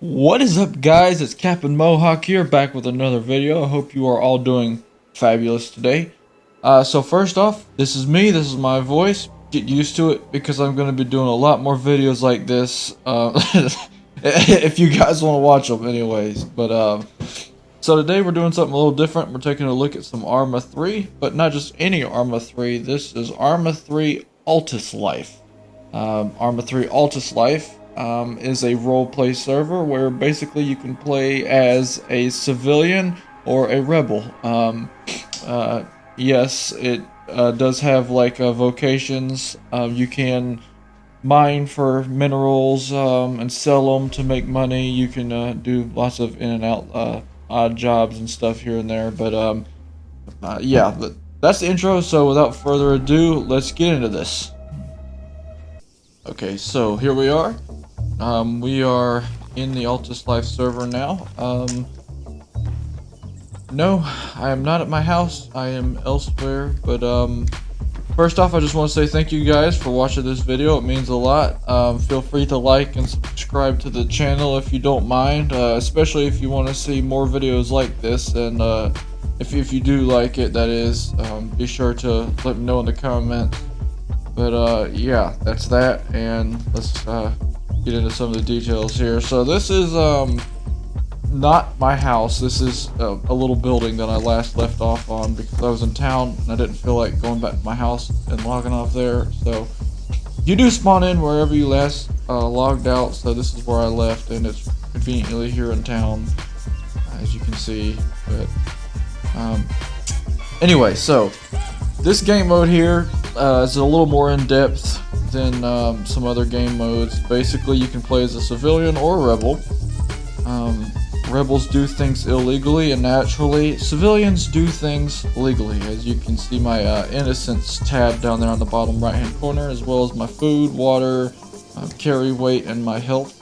What is up, guys? It's Captain Mohawk here, back with another video. I hope you are all doing fabulous today. So first off, this is me, this is my voice. Get used to it because I'm going to be doing a lot more videos like this, if you guys want to watch them anyways. So today we're doing something a little different. We're taking a look at some Arma 3, but not just any Arma 3. This is Arma 3 Altis Life. Arma 3 Altis Life is a roleplay server where basically you can play as a civilian or a rebel. Yes, it does have like vocations. You can mine for minerals and sell them to make money. You can do lots of in and out odd jobs and stuff here and there. Yeah, that's the intro. So without further ado, let's get into this. Okay, so here we are. We are in the Altis Life server now. No, I am not at my house. I am elsewhere. First off, I just want to say thank you guys for watching this video. It means a lot. Feel free to like and subscribe to the channel if you don't mind, especially if you want to see more videos like this. And if you do like it, that is, be sure to let me know in the comments. Yeah, that's that, and let's get into some of the details here. So this is not my house. This is a little building that I last left off on because I was in town and I didn't feel like going back to my house and logging off there. So you do spawn in wherever you last logged out. So this is where I left, and it's conveniently here in town, as you can see. Anyway, so this game mode here is a little more in depth than some other game modes. Basically, you can play as a civilian or a rebel. Rebels do things illegally, and naturally, civilians do things legally. As you can see, my innocence tab down there on the bottom right hand corner, as well as my food, water, carry weight, and my health.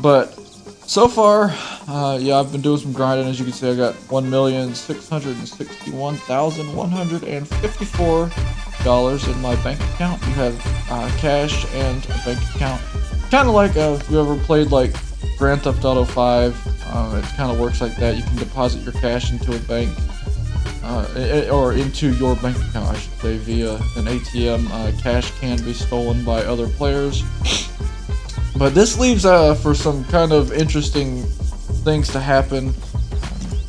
But so far, yeah, I've been doing some grinding. As you can see, I got $1,661,154 in my bank account. You have cash and a bank account. Kind of like if you ever played like Grand Theft Auto 5, it kind of works like that. You can deposit your cash into a bank, or into your bank account, I should say, via an ATM. Cash can be stolen by other players. But this leaves for some kind of interesting things to happen.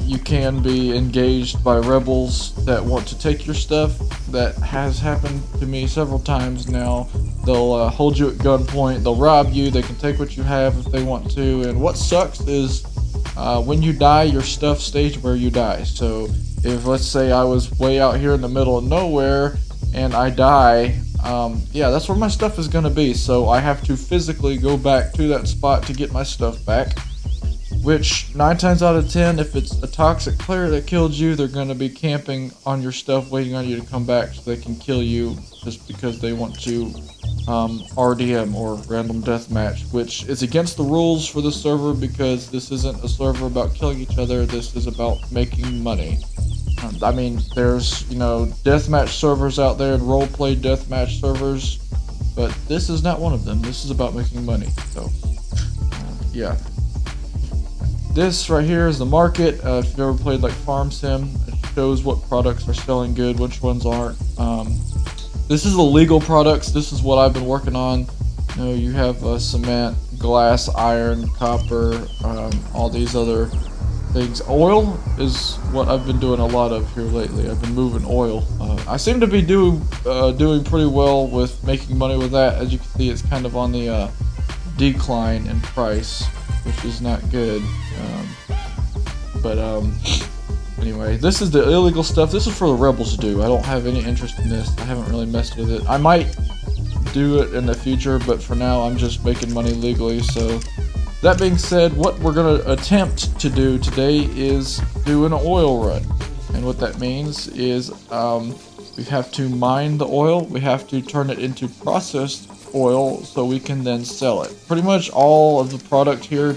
You can be engaged by rebels that want to take your stuff. That has happened to me several times now. They'll hold you at gunpoint, they'll rob you, they can take what you have if they want to, and what sucks is when you die, your stuff stays where you die. So if, let's say, I was way out here in the middle of nowhere and I die, yeah, that's where my stuff is gonna be. So I have to physically go back to that spot to get my stuff back. Which 9 times out of 10, if it's a toxic player that killed you, they're going to be camping on your stuff, waiting on you to come back so they can kill you just because they want to RDM, or random deathmatch, which is against the rules for the server because this isn't a server about killing each other. This is about making money. I mean, there's, you know, deathmatch servers out there and roleplay deathmatch servers, but this is not one of them. This is about making money. So, yeah. This right here is the market. If you've ever played like Farm Sim, it shows what products are selling good, which ones aren't. This is the legal products. This is what I've been working on. You know, you have cement, glass, iron, copper, all these other things. Oil is what I've been doing a lot of here lately. I've been moving oil. I seem to be doing pretty well with making money with that. As you can see, it's kind of on the decline in price, which is not good. Anyway, this is the illegal stuff. This is for the rebels to do. I don't have any interest in this. I haven't really messed with it. I might do it in the future, but for now I'm just making money legally. So that being said, what we're going to attempt to do today is do an oil run. And what that means is we have to mine the oil. We have to turn it into processed oil so we can then sell it. Pretty much all of the product here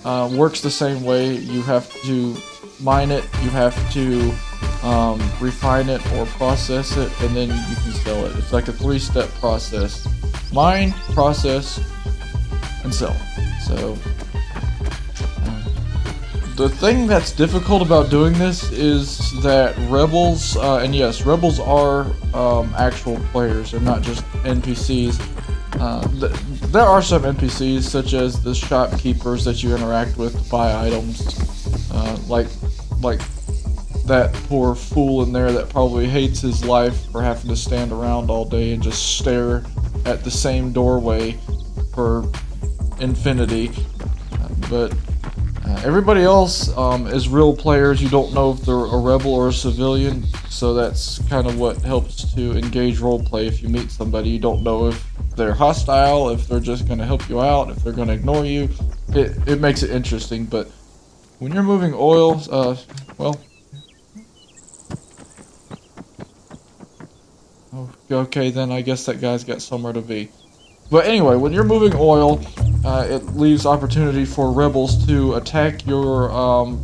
works the same way. You have to mine it, you have to refine it or process it, and then you can sell it. It's like a 3-step process: mine, process, and sell them. So the thing that's difficult about doing this is that rebels, and yes, rebels are actual players, they're not just NPCs. There are some NPCs, such as the shopkeepers that you interact with to buy items, like that poor fool in there that probably hates his life for having to stand around all day and just stare at the same doorway for infinity. But everybody else is real players. You don't know if they're a rebel or a civilian, so that's kind of what helps to engage roleplay. If you meet somebody, you don't know if they're hostile, if they're just going to help you out, if they're going to ignore you. It makes it interesting. But when you're moving oil, well, okay, then I guess that guy's got somewhere to be. But anyway, when you're moving oil, it leaves opportunity for rebels to attack your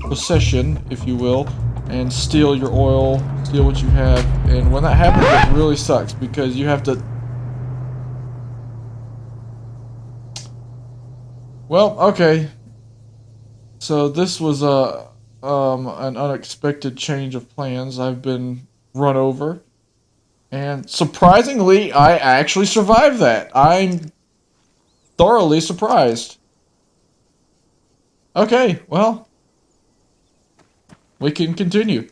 possession, if you will, and steal your oil, steal what you have. And when that happens, it really sucks because you have to... Well, okay. So this was an unexpected change of plans. I've been run over. And surprisingly, I actually survived that. I'm thoroughly surprised. Okay, well, we can continue.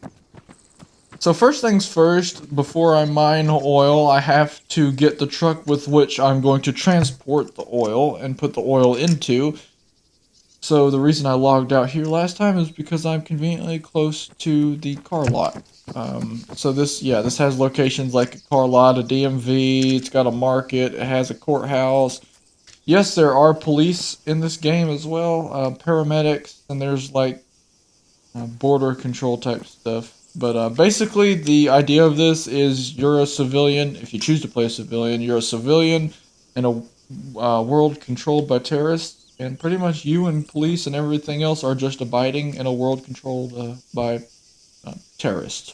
So first things first, before I mine oil, I have to get the truck with which I'm going to transport the oil and put the oil into. So the reason I logged out here last time is because I'm conveniently close to the car lot. So this has locations like a car lot, a DMV, it's got a market, it has a courthouse. Yes, there are police in this game as well, paramedics, and there's like border control type stuff. But basically the idea of this is you're a civilian. If you choose to play a civilian, you're a civilian in a world controlled by terrorists. And pretty much you and police and everything else are just abiding in a world controlled by terrorists.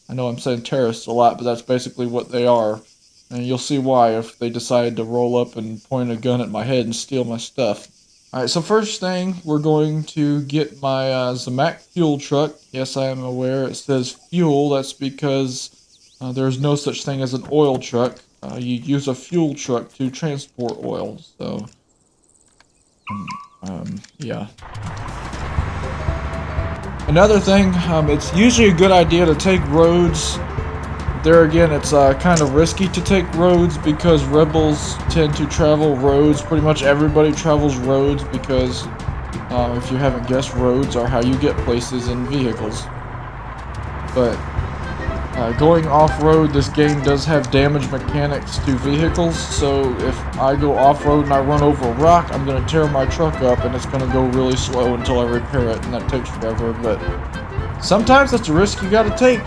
I know I'm saying terrorists a lot, but that's basically what they are. And you'll see why if they decide to roll up and point a gun at my head and steal my stuff. Alright, so first thing, we're going to get my Zamac fuel truck. Yes, I am aware it says fuel. That's because there's no such thing as an oil truck. You use a fuel truck to transport oil, so... yeah. Another thing, it's usually a good idea to take roads. There again, it's kind of risky to take roads because rebels tend to travel roads. Pretty much everybody travels roads because, if you haven't guessed, roads are how you get places in vehicles. But going off-road, this game does have damage mechanics to vehicles, so if I go off-road and I run over a rock, I'm going to tear my truck up and it's going to go really slow until I repair it, and that takes forever. But sometimes that's a risk you got to take,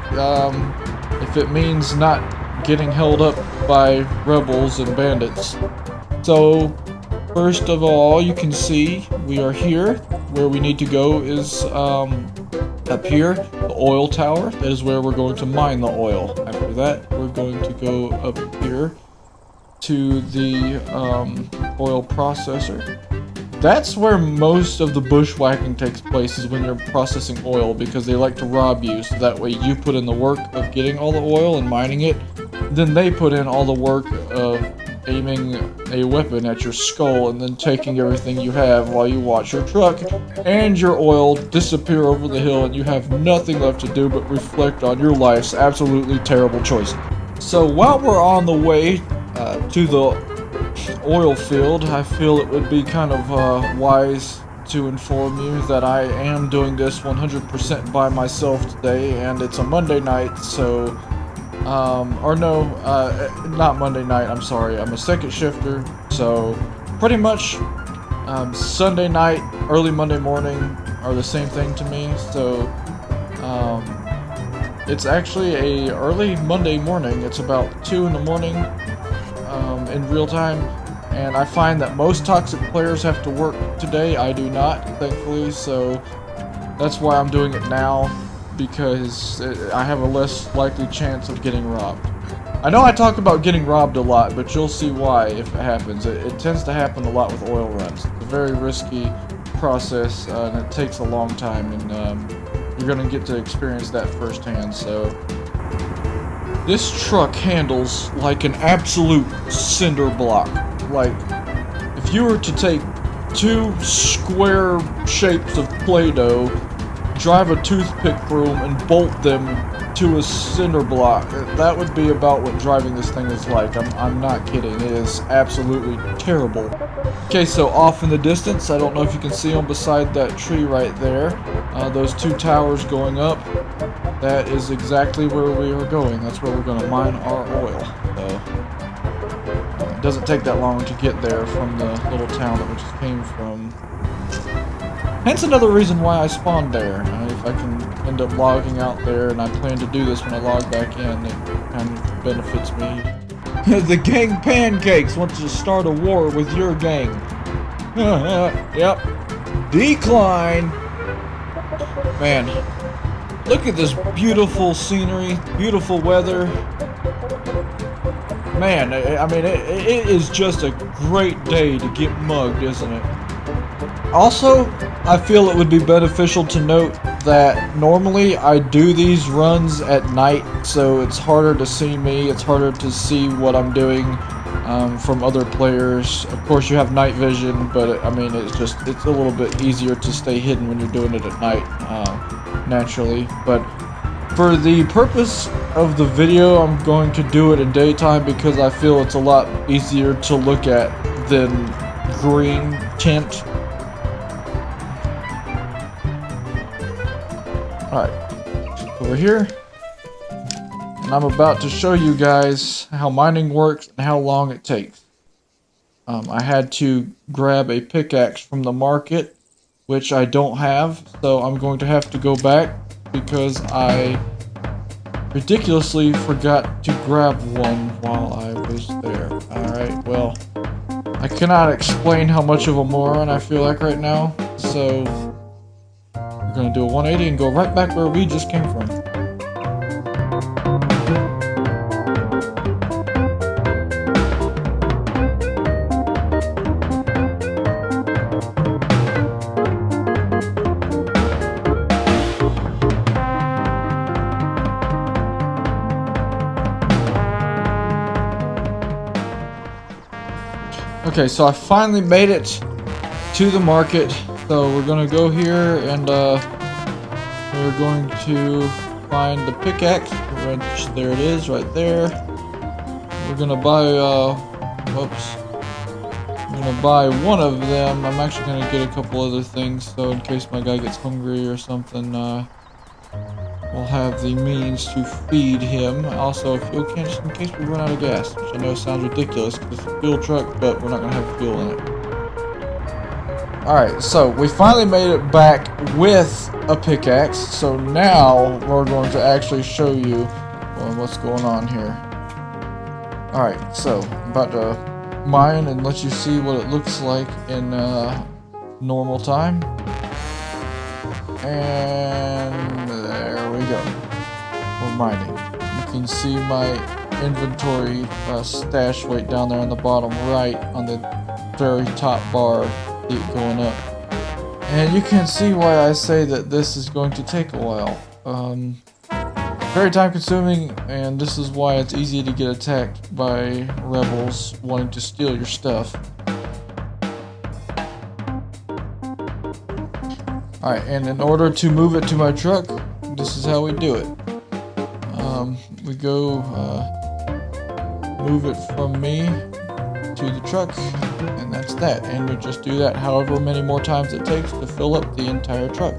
if it means not getting held up by rebels and bandits. So first of all, you can see we are here. Where we need to go is up here, the oil tower. That is where we're going to mine the oil. After that, we're going to go up here to the oil processor. That's where most of the bushwhacking takes place, is when you're processing oil, because they like to rob you, so that way you put in the work of getting all the oil and mining it, then they put in all the work of aiming a weapon at your skull and then taking everything you have while you watch your truck and your oil disappear over the hill, and you have nothing left to do but reflect on your life's absolutely terrible choices. So while we're on the way to the oil field, I feel it would be kind of wise to inform you that I am doing this 100% by myself today, and it's a Monday night, so not Monday night, I'm sorry, I'm a second shifter, so pretty much Sunday night, early Monday morning are the same thing to me, so it's actually a early Monday morning. It's about 2 in the morning in real time, and I find that most toxic players have to work today. I do not, thankfully, so that's why I'm doing it now, because I have a less likely chance of getting robbed. I know I talk about getting robbed a lot, but you'll see why if it happens. It tends to happen a lot with oil runs. It's a very risky process, and it takes a long time, and you're gonna get to experience that firsthand. So this truck handles like an absolute cinder block. Like, if you were to take two square shapes of Play-Doh, drive a toothpick through them, and bolt them to a cinder block, that would be about what driving this thing is like. I'm not kidding. It is absolutely terrible. Okay, so off in the distance, I don't know if you can see them beside that tree right there. Those two towers going up, that is exactly where we are going. That's where we're going to mine our oil. So, it doesn't take that long to get there from the little town that we just came from. Hence another reason why I spawned there. If I can end up logging out there, and I plan to do this when I log back in, it kind of benefits me. The gang pancakes wants to start a war with your gang. Yep. Decline. Man, look at this beautiful scenery, beautiful weather. Man, I mean, it is just a great day to get mugged, isn't it? Also, I feel it would be beneficial to note that normally I do these runs at night, so it's harder to see me, it's harder to see what I'm doing from other players. Of course, you have night vision, but I mean, it's a little bit easier to stay hidden when you're doing it at night, naturally. But for the purpose of the video, I'm going to do it in daytime because I feel it's a lot easier to look at than green tint. Alright, over here, and I'm about to show you guys how mining works and how long it takes. I had to grab a pickaxe from the market, which I don't have, so I'm going to have to go back because I ridiculously forgot to grab one while I was there. Alright, well, I cannot explain how much of a moron I feel like right now, so we're gonna do a 180 and go right back where we just came from. Okay, so I finally made it to the market. So we're gonna go here and we're going to find the pickaxe, which there it is right there. We're gonna buy whoops. I'm gonna buy one of them. I'm actually gonna get a couple other things, so in case my guy gets hungry or something, we'll have the means to feed him. Also a fuel can just in case we run out of gas, which I know sounds ridiculous because it's a fuel truck, but we're not gonna have fuel in it. Alright, so we finally made it back with a pickaxe, so now we're going to actually show you what's going on here. Alright, so I'm about to mine and let you see what it looks like in normal time. And there we go. We're mining. You can see my inventory stash weight down there on the bottom right on the very top bar. Keep going up, and you can see why I say that this is going to take a while. Very time consuming, and this is why it's easy to get attacked by rebels wanting to steal your stuff. Alright, and in order to move it to my truck, this is how we do it. We go move it from me to the truck, and that's that. And we just do that however many more times it takes to fill up the entire truck.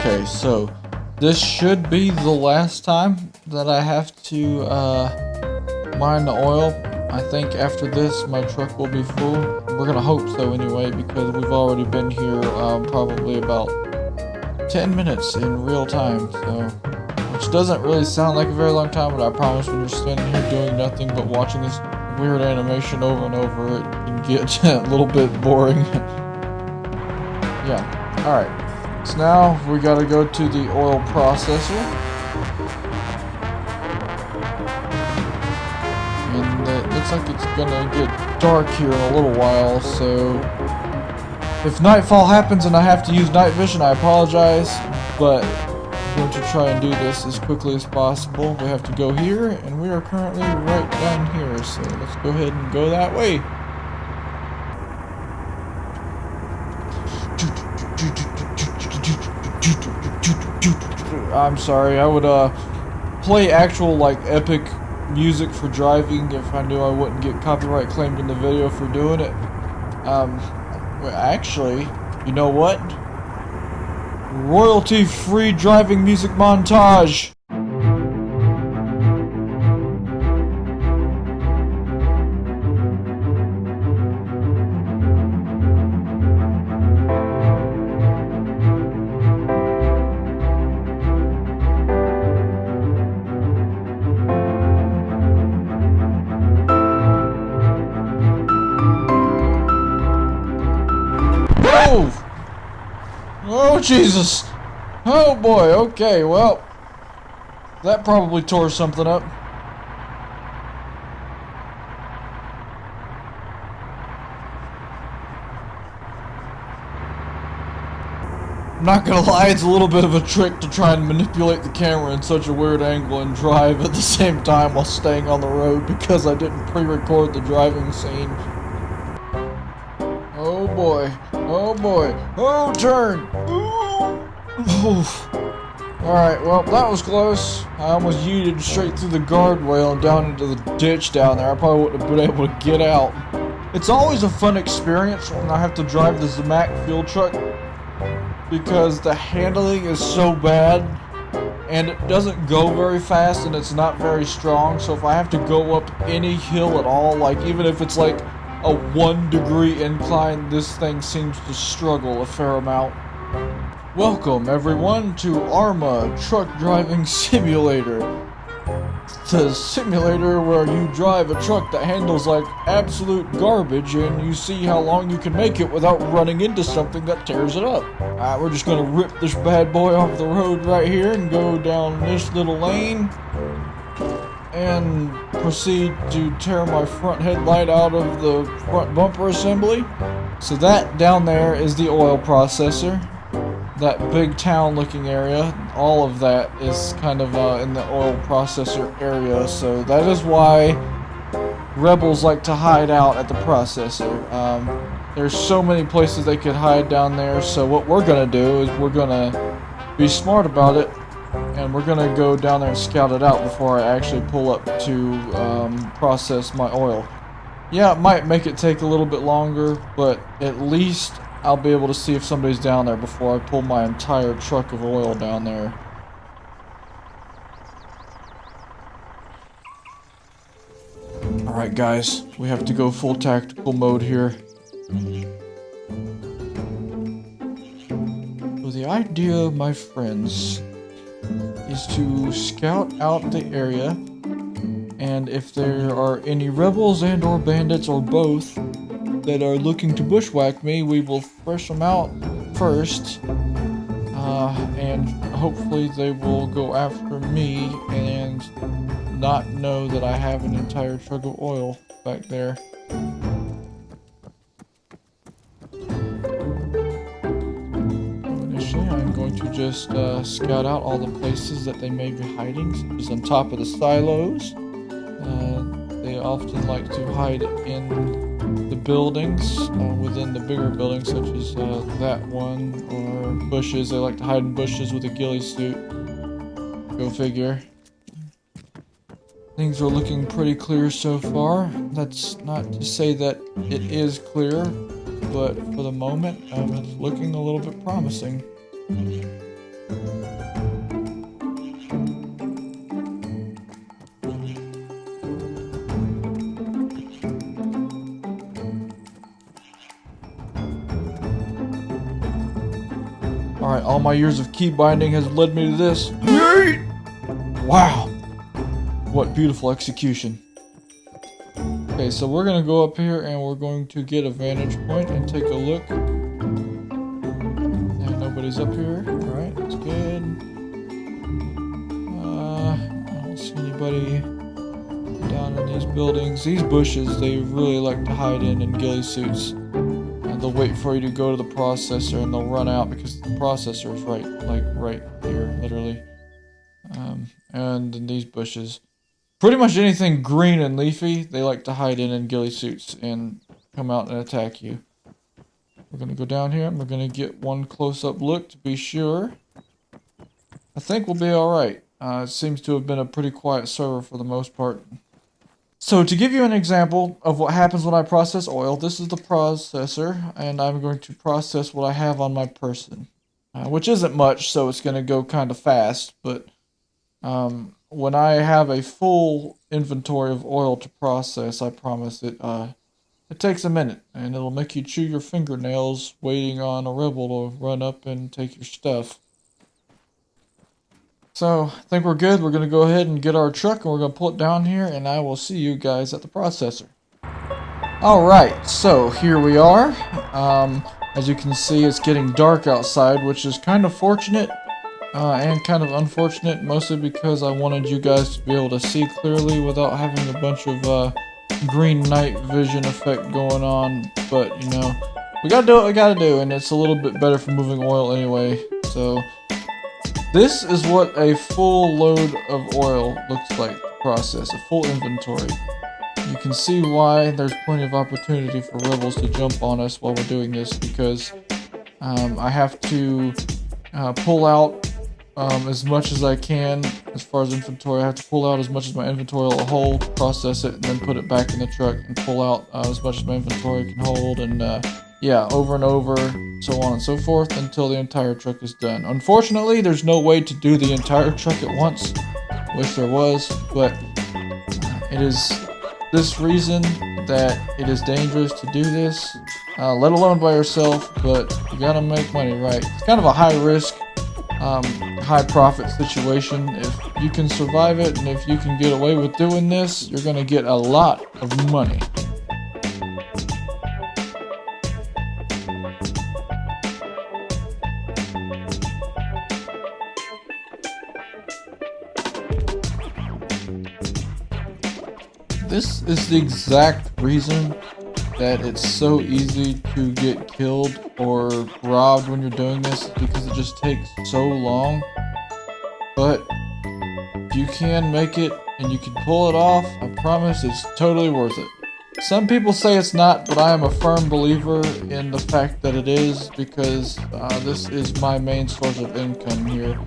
Okay, so this should be the last time that I have to mine the oil. I think after this my truck will be full. We're gonna hope so anyway, because we've already been here probably about 10 minutes in real time, so which doesn't really sound like a very long time, but I promise when you're standing here doing nothing but watching this weird animation over and over, it can get a little bit boring. Yeah, alright. So now we gotta go to the oil processor. And it looks like it's gonna get dark here in a little while, so if nightfall happens and I have to use night vision, I apologize, but I'm going to try and do this as quickly as possible. We have to go here, and we are currently right down here, so let's go ahead and go that way. I'm sorry, I would play actual like epic music for driving if I knew I wouldn't get copyright claimed in the video for doing it. Well, actually, you know what? Royalty-free driving music montage! Oh, Jesus! Oh boy, okay, well, that probably tore something up. I'm not gonna lie, it's a little bit of a trick to try and manipulate the camera in such a weird angle and drive at the same time while staying on the road because I didn't pre-record the driving scene. Oh boy. Oh boy. Oh, turn! Alright, well, that was close. I almost yeeted straight through the guardrail and down into the ditch down there. I probably wouldn't have been able to get out. It's always a fun experience when I have to drive the Zamac fuel truck because the handling is so bad and it doesn't go very fast and it's not very strong. So if I have to go up any hill at all, like even if it's like a 1-degree incline, this thing seems to struggle a fair amount. Welcome everyone to Arma Truck Driving Simulator. The simulator where you drive a truck that handles like absolute garbage and you see how long you can make it without running into something that tears it up. Alright, we're just gonna rip this bad boy off the road right here and go down this little lane and proceed to tear my front headlight out of the front bumper assembly. So that down there is the oil processor. That big town looking area, all of that is kind of in the oil processor area, so that is why rebels like to hide out at the processor. There's so many places they could hide down there, so what we're gonna do is we're gonna be smart about it and we're gonna go down there and scout it out before I actually pull up to process my oil. Yeah, it might make it take a little bit longer, but at least I'll be able to see if somebody's down there before I pull my entire truck of oil down there. Alright guys, we have to go full tactical mode here. So the idea, my friends, is to scout out the area, and if there are any rebels and or bandits or both that are looking to bushwhack me, we will fresh them out first, and hopefully they will go after me and not know that I have an entire truck of oil back there. Initially, I'm going to just scout out all the places that they may be hiding, such as on top of the silos. They often like to hide in the buildings, within the bigger buildings, such as that one, or bushes. They like to hide in bushes with a ghillie suit. Go figure. Things are looking pretty clear so far. That's not to say that it is clear, but for the moment, it's looking a little bit promising. Alright, all my years of key binding has led me to this. Wow! What beautiful execution. Okay, so we're gonna go up here and we're going to get a vantage point and take a look. And nobody's up here. Alright, that's good. I don't see anybody down in these buildings. These bushes, they really like to hide in ghillie suits. And they'll wait for you to go to the processor and they'll run out because the processor is right here, literally. And in these bushes. Pretty much anything green and leafy, they like to hide in ghillie suits and come out and attack you. We're going to go down here and we're going to get one close-up look to be sure. I think we'll be alright. It seems to have been a pretty quiet server for the most part. So to give you an example of what happens when I process oil, this is the processor, and I'm going to process what I have on my person. Which isn't much, so it's going to go kind of fast, but when I have a full inventory of oil to process, I promise it takes a minute, and it'll make you chew your fingernails waiting on a rebel to run up and take your stuff. So, I think we're good. We're going to go ahead and get our truck, and we're going to pull it down here, and I will see you guys at the processor. Alright, so here we are. As you can see, it's getting dark outside, which is kind of fortunate. And kind of unfortunate, mostly because I wanted you guys to be able to see clearly without having a bunch of green night vision effect going on. But, you know, we gotta do what we gotta do, and it's a little bit better for moving oil anyway. So, this is what a full load of oil looks like to process, a full inventory. You can see why there's plenty of opportunity for rebels to jump on us while we're doing this, because I have to pull out as much as I can as far as inventory. I have to pull out as much as my inventory will hold, process it, and then put it back in the truck and pull out as much as my inventory can hold, and yeah, over and over, so on and so forth until the entire truck is done. Unfortunately, there's no way to do the entire truck at once. Wish there was, but it is this reason that it is dangerous to do this, let alone by yourself, but you gotta make money, right? It's kind of a high risk, high profit situation. If you can survive it and if you can get away with doing this, you're gonna get a lot of money. This is the exact reason that it's so easy to get killed or robbed when you're doing this, because it just takes so long. But if you can make it and you can pull it off, I promise it's totally worth it. Some people say it's not, but I am a firm believer in the fact that it is, because this is my main source of income here.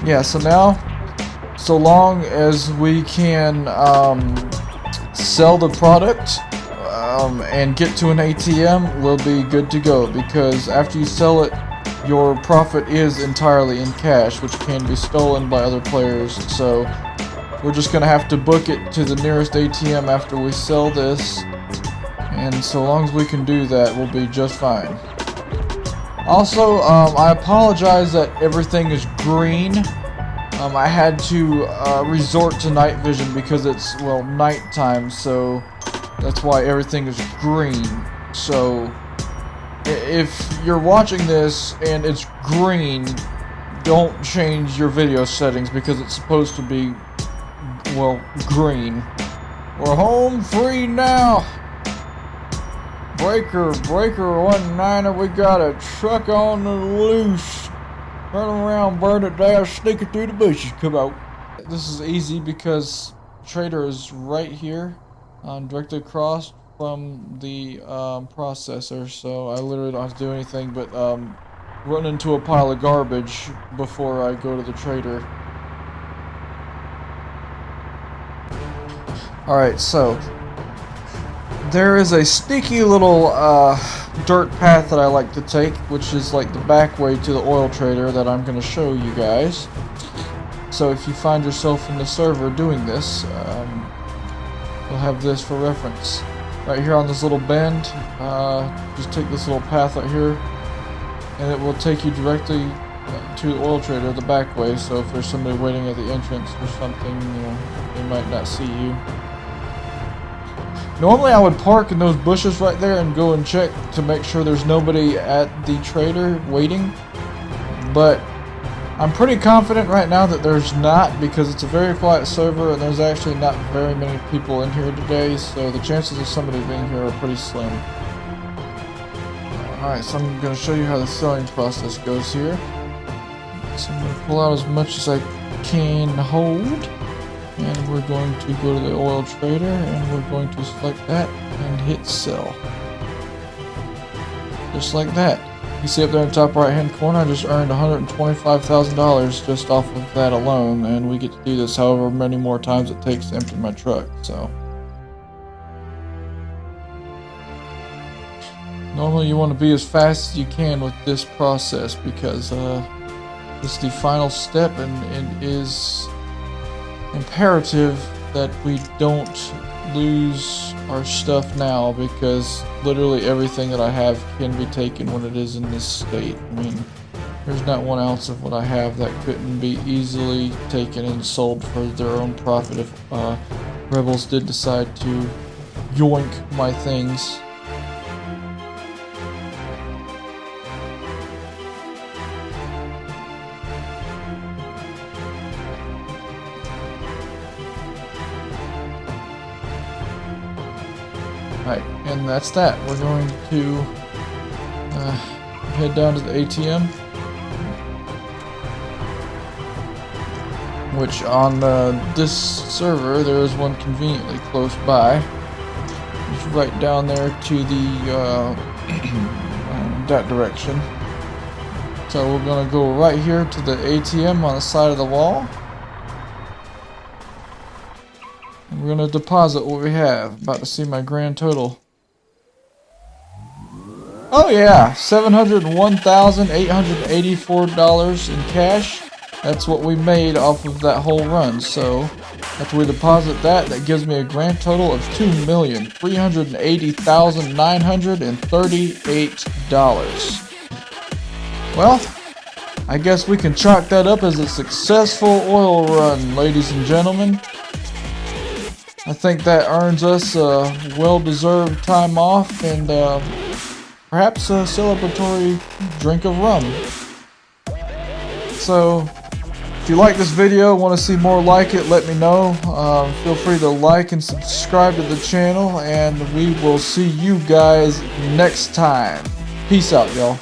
Yeah, so now, so long as we can sell the product and get to an ATM, we'll be good to go, because after you sell it, your profit is entirely in cash, which can be stolen by other players. So we're just going to have to book it to the nearest ATM after we sell this, and so long as we can do that, we'll be just fine. Also, I apologize that everything is green. I had to resort to night vision because it's, well, nighttime, so that's why everything is green. So, if you're watching this and it's green, don't change your video settings because it's supposed to be, well, green. We're home free now! Breaker 19er, we got a truck on the loose. Turn around, burn it down, sneak it through the bushes, come out. This is easy because Trader is right here, directly across from the processor, so I literally don't have to do anything but run into a pile of garbage before I go to the Trader. Alright, so there is a sneaky little dirt path that I like to take, which is like the back way to the oil trader that I'm going to show you guys. So if you find yourself in the server doing this, you'll have this for reference. Right here on this little bend, just take this little path right here, and it will take you directly to the oil trader the back way. So if there's somebody waiting at the entrance or something, you know, they might not see you. Normally I would park in those bushes right there and go and check to make sure there's nobody at the trader waiting, but I'm pretty confident right now that there's not, because it's a very quiet server and there's actually not very many people in here today, so the chances of somebody being here are pretty slim. Alright, so I'm going to show you how the selling process goes here. So I'm going to pull out as much as I can hold, and we're going to go to the oil trader and we're going to select that and hit sell. Just like that. You see up there in the top right hand corner, I just earned $125,000 just off of that alone, and we get to do this however many more times it takes to empty my truck. So normally you want to be as fast as you can with this process, because it's the final step, and it is imperative that we don't lose our stuff now, because literally everything that I have can be taken when it is in this state. I mean, there's not 1 ounce of what I have that couldn't be easily taken and sold for their own profit if rebels did decide to yoink my things. Right, and that's that. We're going to head down to the ATM, which on this server there is one conveniently close by. It's right down there to the that direction. So we're going to go right here to the ATM on the side of the wall. We're going to deposit what we have. About to see my grand total. Oh yeah, $701,884 in cash. That's what we made off of that whole run. So after we deposit that, that gives me a grand total of $2,380,938. Well, I guess we can chalk that up as a successful oil run, ladies and gentlemen. I think that earns us a well-deserved time off and perhaps a celebratory drink of rum. So, if you like this video, want to see more like it, let me know. Feel free to like and subscribe to the channel, and we will see you guys next time. Peace out, y'all.